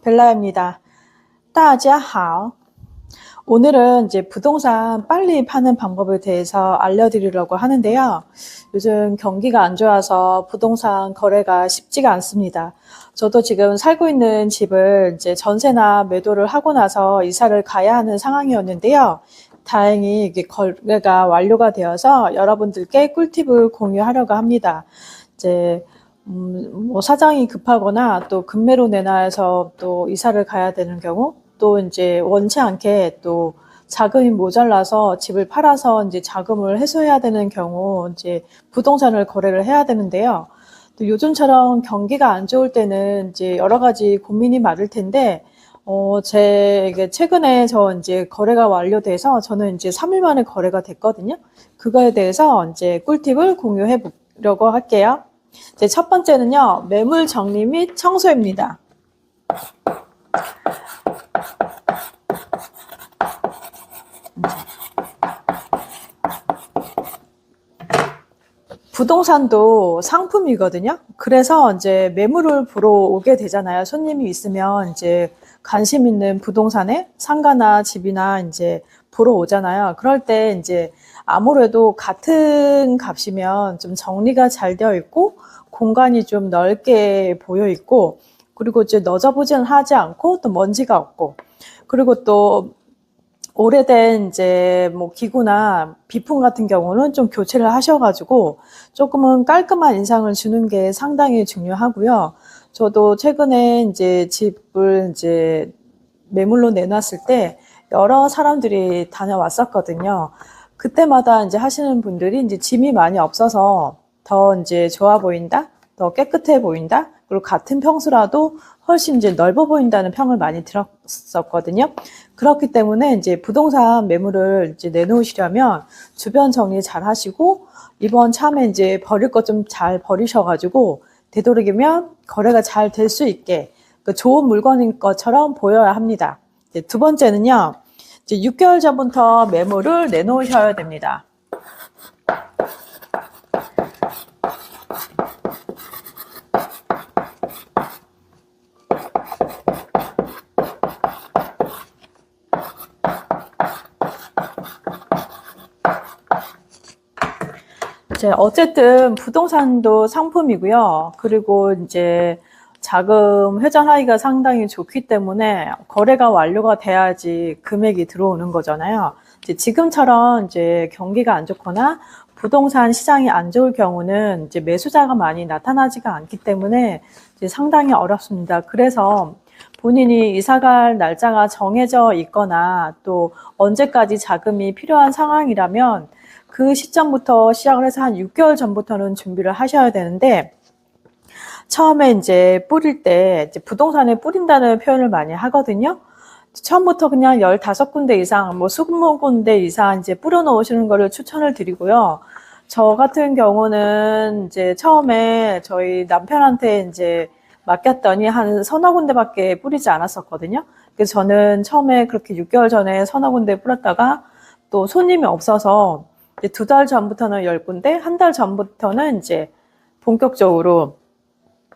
벨라입니다. 大家好. 오늘은 이제 부동산 빨리 파는 방법에 대해서 알려드리려고 하는데요. 요즘 경기가 안 좋아서 부동산 거래가 쉽지가 않습니다. 저도 지금 살고 있는 집을 이제 전세나 매도를 하고 나서 이사를 가야 하는 상황이었는데요. 다행히 이게 거래가 완료가 되어서 여러분들께 꿀팁을 공유하려고 합니다. 이제 뭐 사정이 급하거나 또 급매로 내놔서 또 이사를 가야 되는 경우, 또 이제 원치 않게 또 자금이 모자라서 집을 팔아서 이제 자금을 해소해야 되는 경우 이제 부동산을 거래를 해야 되는데요. 또 요즘처럼 경기가 안 좋을 때는 이제 여러 가지 고민이 많을 텐데, 최근에 저 이제 거래가 완료돼서 저는 이제 3일 만에 거래가 됐거든요. 그거에 대해서 이제 꿀팁을 공유해 보려고 할게요. 이제 첫 번째는요, 매물 정리 및 청소입니다. 부동산도 상품이거든요. 그래서 이제 매물을 보러 오게 되잖아요. 손님이 있으면 이제 관심 있는 부동산에 상가나 집이나 이제 보러 오잖아요. 그럴 때 이제 아무래도 같은 값이면 좀 정리가 잘 되어 있고 공간이 좀 넓게 보여 있고, 그리고 이제 너저보전하지 않고 또 먼지가 없고, 그리고 또 오래된 이제 뭐 기구나 비품 같은 경우는 좀 교체를 하셔가지고 조금은 깔끔한 인상을 주는 게 상당히 중요하고요. 저도 최근에 이제 집을 이제 매물로 내놨을 때 여러 사람들이 다녀왔었거든요. 그때마다 이제 하시는 분들이 이제 짐이 많이 없어서 더 이제 좋아 보인다, 더 깨끗해 보인다, 그리고 같은 평수라도 훨씬 이제 넓어 보인다는 평을 많이 들었었거든요. 그렇기 때문에 이제 부동산 매물을 이제 내놓으시려면 주변 정리 잘 하시고, 이번 참에 이제 버릴 것 좀 잘 버리셔가지고 되도록이면 거래가 잘 될 수 있게 좋은 물건인 것처럼 보여야 합니다. 이제 두 번째는요, 이제 6개월 전부터 매물을 내놓으셔야 됩니다. 이제 어쨌든 부동산도 상품이고요. 그리고 이제 자금 회전하기가 상당히 좋기 때문에 거래가 완료가 돼야지 금액이 들어오는 거잖아요. 이제 지금처럼 이제 경기가 안 좋거나 부동산 시장이 안 좋을 경우는 이제 매수자가 많이 나타나지가 않기 때문에 이제 상당히 어렵습니다. 그래서 본인이 이사갈 날짜가 정해져 있거나 또 언제까지 자금이 필요한 상황이라면 그 시점부터 시작을 해서 한 6개월 전부터는 준비를 하셔야 되는데, 처음에 이제 뿌릴 때 이제 부동산에 뿌린다는 표현을 많이 하거든요. 처음부터 그냥 15군데 이상, 뭐 20군데 이상 이제 뿌려 놓으시는 거를 추천을 드리고요. 저 같은 경우는 이제 처음에 저희 남편한테 이제 맡겼더니 한 서너 군데밖에 뿌리지 않았었거든요. 그래서 저는 처음에 그렇게 6개월 전에 서너 군데 뿌렸다가 또 손님이 없어서 2달 전부터는 10군데, 한 달 전부터는 이제 본격적으로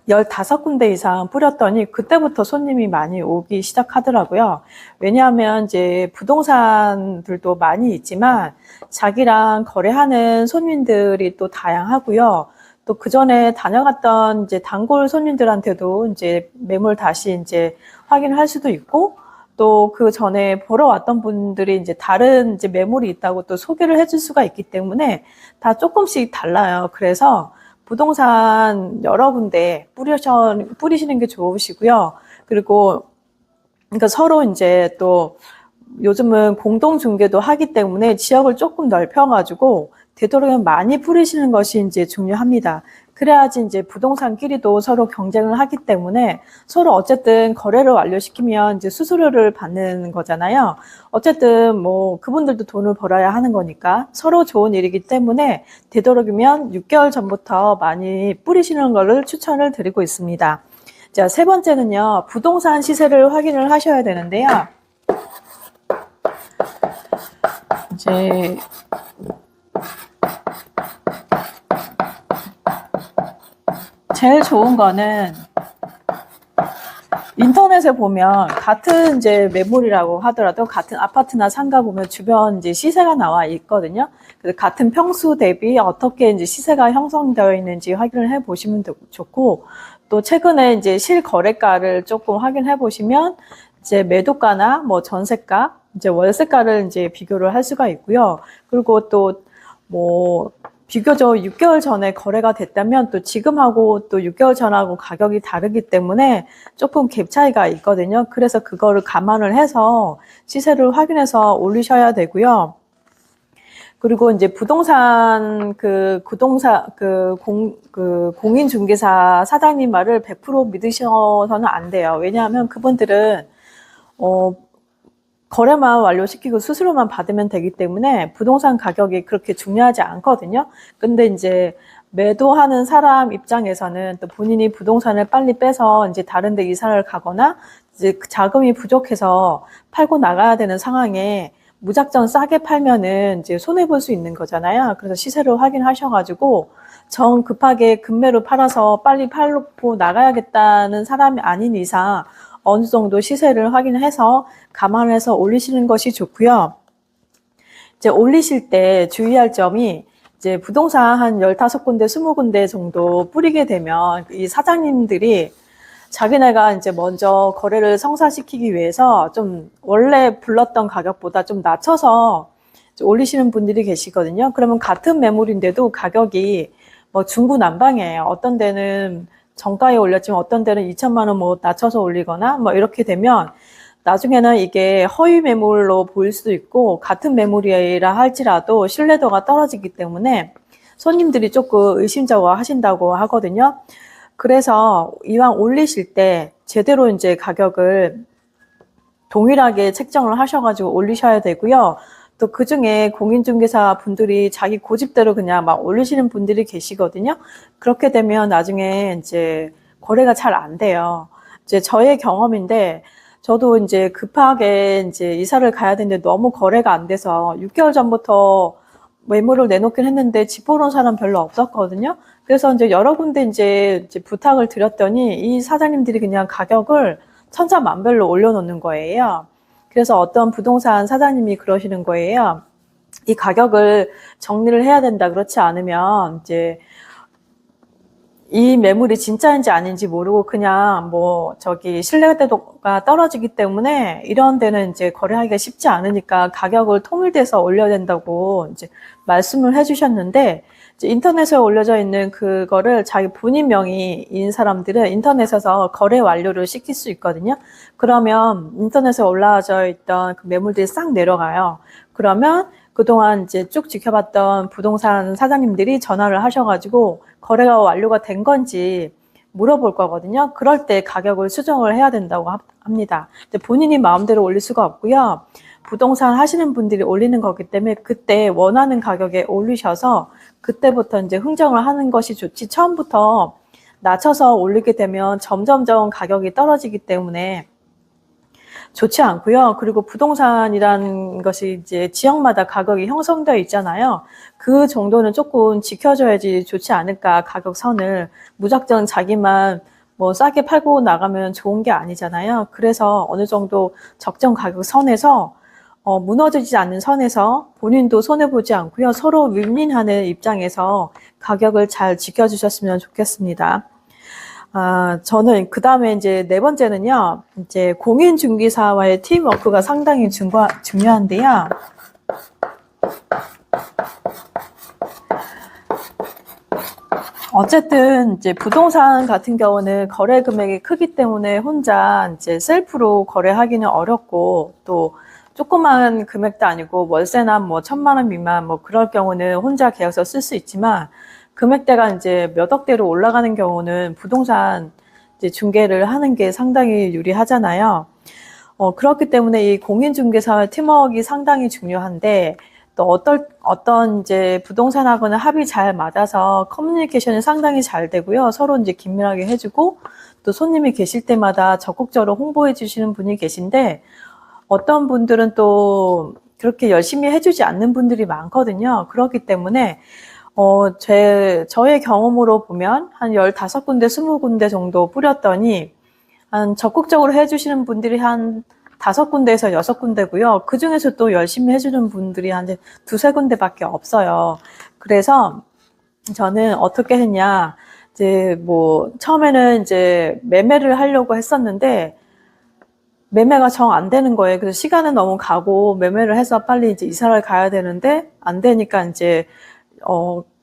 15군데 이상 뿌렸더니 그때부터 손님이 많이 오기 시작하더라고요. 왜냐하면 이제 부동산들도 많이 있지만 자기랑 거래하는 손님들이 또 다양하고요. 또 그 전에 다녀갔던 이제 단골 손님들한테도 이제 매물 다시 이제 확인을 할 수도 있고, 또 그 전에 보러 왔던 분들이 이제 다른 이제 매물이 있다고 또 소개를 해줄 수가 있기 때문에 다 조금씩 달라요. 그래서 부동산 여러 군데 뿌리시는 게 좋으시고요. 그리고 그러니까 서로 이제 또 요즘은 공동 중개도 하기 때문에 지역을 조금 넓혀가지고 되도록이면 많이 뿌리시는 것이 이제 중요합니다. 그래야지 이제 부동산끼리도 서로 경쟁을 하기 때문에 서로 어쨌든 거래를 완료시키면 이제 수수료를 받는 거잖아요. 어쨌든 뭐 그분들도 돈을 벌어야 하는 거니까 서로 좋은 일이기 때문에 되도록이면 6개월 전부터 많이 뿌리시는 거를 추천을 드리고 있습니다. 자, 세 번째는요, 부동산 시세를 확인을 하셔야 되는데요. 이제 제일 좋은 거는 인터넷 인터넷에 보면 같은 이제 매물이라고 하더라도 같은 아파트나 상가 보면 주변 이제 시세가 나와 있거든요. 그래서 같은 평수 대비 어떻게 이제 시세가 형성되어 있는지 확인을 해 보시면 좋고, 또 최근에 이제 실거래가를 조금 확인해 보시면 이제 매도가나 뭐 전세가, 이제 월세가를 이제 비교를 할 수가 있고요. 그리고 또 뭐 비교적 6개월 전에 거래가 됐다면 또 지금하고 또 6개월 전하고 가격이 다르기 때문에 조금 갭 차이가 있거든요. 그래서 그거를 감안을 해서 시세를 확인해서 올리셔야 되고요. 그리고 이제 부동산 공인중개사 사장님 말을 100% 믿으셔서는 안 돼요. 왜냐하면 그분들은 거래만 완료시키고 수수료만 받으면 되기 때문에 부동산 가격이 그렇게 중요하지 않거든요. 근데 이제 매도하는 사람 입장에서는 또 본인이 부동산을 빨리 빼서 이제 다른 데 이사를 가거나 이제 자금이 부족해서 팔고 나가야 되는 상황에 무작정 싸게 팔면은 이제 손해볼 수 있는 거잖아요. 그래서 시세를 확인하셔가지고 정 급하게 급매로 팔아서 빨리 팔고 나가야겠다는 사람이 아닌 이상 어느 정도 시세를 확인해서 감안해서 올리시는 것이 좋고요. 이제 올리실 때 주의할 점이 이제 부동산 한 15군데, 20군데 정도 뿌리게 되면 이 사장님들이 자기네가 이제 먼저 거래를 성사시키기 위해서 좀 원래 불렀던 가격보다 좀 낮춰서 올리시는 분들이 계시거든요. 그러면 같은 매물인데도 가격이 뭐 중구난방이에요. 어떤 데는 정가에 올렸지만 어떤 데는 2천만 원 뭐 낮춰서 올리거나 뭐 이렇게 되면 나중에는 이게 허위 매물로 보일 수도 있고 같은 매물이라 할지라도 신뢰도가 떨어지기 때문에 손님들이 조금 의심쩍어 하신다고 하거든요. 그래서 이왕 올리실 때 제대로 이제 가격을 동일하게 책정을 하셔가지고 올리셔야 되고요. 또 그 중에 공인중개사 분들이 자기 고집대로 그냥 막 올리시는 분들이 계시거든요. 그렇게 되면 나중에 이제 거래가 잘 안 돼요. 이제 저의 경험인데, 저도 이제 급하게 이제 이사를 가야 되는데 너무 거래가 안 돼서 6개월 전부터 매물을 내놓긴 했는데 집 보러 온 사람 별로 없었거든요. 그래서 이제 여러 군데 이제 부탁을 드렸더니 이 사장님들이 그냥 가격을 천차만별로 올려놓는 거예요. 그래서 어떤 부동산 사장님이 그러시는 거예요. 이 가격을 정리를 해야 된다. 그렇지 않으면 이제 이 매물이 진짜인지 아닌지 모르고 그냥 뭐 신뢰도가 떨어지기 때문에 이런 데는 이제 거래하기가 쉽지 않으니까 가격을 통일돼서 올려야 된다고 이제 말씀을 해주셨는데, 이제 인터넷에 올려져 있는 그거를 자기 본인 명의인 사람들은 인터넷에서 거래 완료를 시킬 수 있거든요. 그러면 인터넷에 올라져 있던 그 매물들이 싹 내려가요. 그러면 그동안 이제 쭉 지켜봤던 부동산 사장님들이 전화를 하셔가지고 거래가 완료가 된 건지 물어볼 거거든요. 그럴 때 가격을 수정을 해야 된다고 합니다. 본인이 마음대로 올릴 수가 없고요. 부동산 하시는 분들이 올리는 거기 때문에 그때 원하는 가격에 올리셔서 그때부터 이제 흥정을 하는 것이 좋지, 처음부터 낮춰서 올리게 되면 점점점 가격이 떨어지기 때문에 좋지 않고요. 그리고 부동산이라는 것이 이제 지역마다 가격이 형성되어 있잖아요. 그 정도는 조금 지켜줘야지 좋지 않을까, 가격선을. 무작정 자기만 뭐 싸게 팔고 나가면 좋은 게 아니잖아요. 그래서 어느 정도 적정 가격 선에서 무너지지 않는 선에서 본인도 손해보지 않고요. 서로 윈윈하는 입장에서 가격을 잘 지켜주셨으면 좋겠습니다. 저는 그 다음에 이제 네 번째는요, 이제 공인중개사와의 팀워크가 상당히 중요한데요. 어쨌든 이제 부동산 같은 경우는 거래 금액이 크기 때문에 혼자 이제 셀프로 거래하기는 어렵고, 또 조그만 금액도 아니고 월세나 뭐 1,000만 원 미만 뭐 그럴 경우는 혼자 계약서 쓸 수 있지만, 금액대가 이제 몇 억대로 올라가는 경우는 부동산 이제 중개를 하는 게 상당히 유리하잖아요. 그렇기 때문에 이 공인중개사와 팀워크가 상당히 중요한데, 또 어떤 이제 부동산하고는 합이 잘 맞아서 커뮤니케이션이 상당히 잘 되고요. 서로 이제 긴밀하게 해주고, 또 손님이 계실 때마다 적극적으로 홍보해 주시는 분이 계신데, 어떤 분들은 또 그렇게 열심히 해주지 않는 분들이 많거든요. 그렇기 때문에 저의 경험으로 보면 한 15군데, 20군데 정도 뿌렸더니 한 적극적으로 해주시는 분들이 한 5군데에서 6군데고요. 그 중에서 또 열심히 해주는 분들이 한 두세 군데밖에 없어요. 그래서 저는 어떻게 했냐, 이제 뭐, 처음에는 이제 매매를 하려고 했었는데, 매매가 정 안 되는 거예요. 그래서 시간은 너무 가고, 매매를 해서 빨리 이제 이사를 가야 되는데, 안 되니까 이제,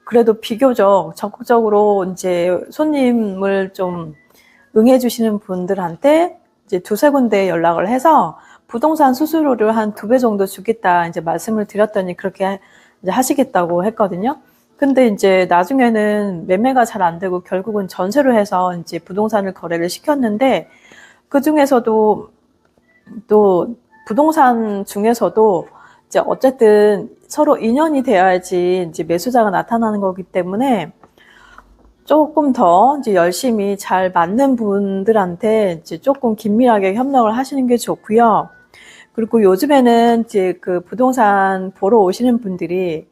그래도 비교적 적극적으로 이제 손님을 좀 응해주시는 분들한테 이제 두세 군데 연락을 해서 부동산 수수료를 한 2배 정도 주겠다 이제 말씀을 드렸더니 그렇게 이제 하시겠다고 했거든요. 근데 이제 나중에는 매매가 잘 안 되고 결국은 전세로 해서 이제 부동산을 거래를 시켰는데 그 중에서도 또 부동산 중에서도 이제 어쨌든 서로 인연이 돼야지 이제 매수자가 나타나는 거기 때문에 조금 더 이제 열심히 잘 맞는 분들한테 이제 조금 긴밀하게 협력을 하시는 게 좋고요. 그리고 요즘에는 이제 그 부동산 보러 오시는 분들이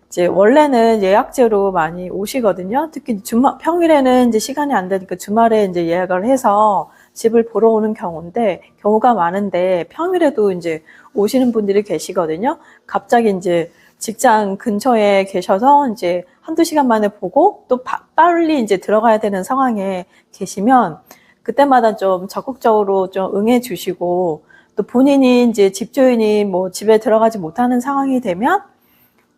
이제 원래는 예약제로 많이 오시거든요. 특히 평일에는 이제 시간이 안 되니까 주말에 이제 예약을 해서 집을 보러 오는 경우가 많은데 평일에도 이제 오시는 분들이 계시거든요. 갑자기 이제 직장 근처에 계셔서 이제 한두 시간 만에 보고 또 빨리 이제 들어가야 되는 상황에 계시면 그때마다 좀 적극적으로 좀 응해 주시고 또 본인이 이제 집주인이 뭐 집에 들어가지 못하는 상황이 되면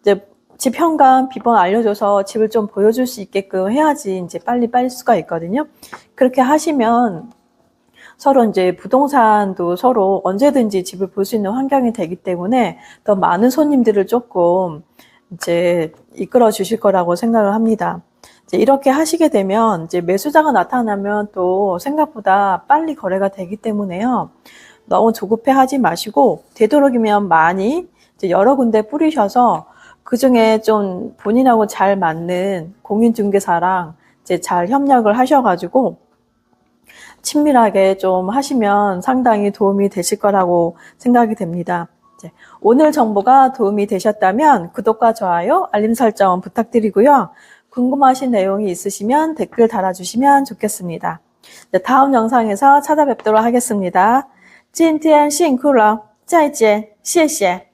이제 집 현관 비번 알려줘서 집을 좀 보여줄 수 있게끔 해야지 이제 빨리 빨 수가 있거든요. 그렇게 하시면 서로 이제 부동산도 서로 언제든지 집을 볼 수 있는 환경이 되기 때문에 더 많은 손님들을 조금 이제 이끌어 주실 거라고 생각을 합니다. 이제 이렇게 하시게 되면 이제 매수자가 나타나면 또 생각보다 빨리 거래가 되기 때문에요. 너무 조급해 하지 마시고 되도록이면 많이 이제 여러 군데 뿌리셔서 그 중에 좀 본인하고 잘 맞는 공인중개사랑 이제 잘 협력을 하셔가지고 친밀하게 좀 하시면 상당히 도움이 되실 거라고 생각이 됩니다. 오늘 정보가 도움이 되셨다면 구독과 좋아요, 알림 설정 부탁드리고요. 궁금하신 내용이 있으시면 댓글 달아주시면 좋겠습니다. 다음 영상에서 찾아뵙도록 하겠습니다. 今天辛苦了，再见，谢谢。